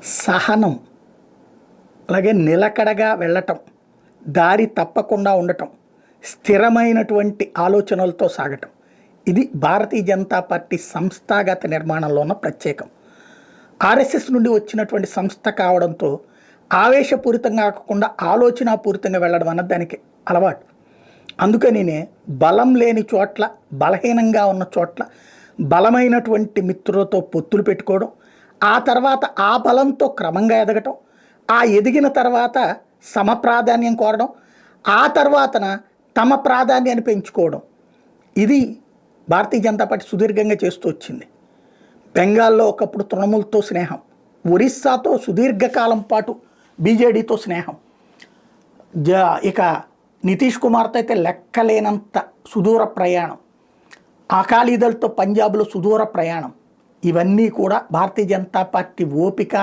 సహనం, అలాగే నిలకడగా వెళ్ళటం, దారి తప్పకుండా ఉండటం, స్థిరమైనటువంటి ఆలోచనలతో సాగటం. ఇది భారతీయ జనతా పార్టీ సంస్థాగత నిర్మాణంలో ఉన్న ప్రత్యేకం. ఆర్ఎస్ఎస్ నుండి వచ్చినటువంటి సంస్థ కావడంతో ఆవేశపూరితంగా కాకుండా ఆలోచనాపూరితంగా వెళ్ళడం అన్నది దానికి అలవాటు. అందుకనినే బలం లేని చోట్ల, బలహీనంగా ఉన్న చోట్ల బలమైనటువంటి మిత్రులతో పొత్తులు పెట్టుకోవడం, ఆ తర్వాత ఆ బలంతో క్రమంగా ఎదగటం, ఆ ఎదిగిన తర్వాత సమప్రాధాన్యం కోరడం, ఆ తర్వాతన తమ ప్రాధాన్యాన్ని పెంచుకోవడం. ఇది భారతీయ జనతా పార్టీ సుదీర్ఘంగా చేస్తూ వచ్చింది. బెంగాల్లో ఒకప్పుడు తృణమూల్తో స్నేహం, ఒరిస్సాతో సుదీర్ఘకాలం పాటు బీజేడీతో స్నేహం, ఇక నితీష్ కుమార్తో అయితే లెక్కలేనంత సుదూర ప్రయాణం, అకాలీదళ్తో పంజాబ్లో సుదూర ప్రయాణం. ఇవన్నీ కూడా భారతీయ జనతా పార్టీ ఓపిక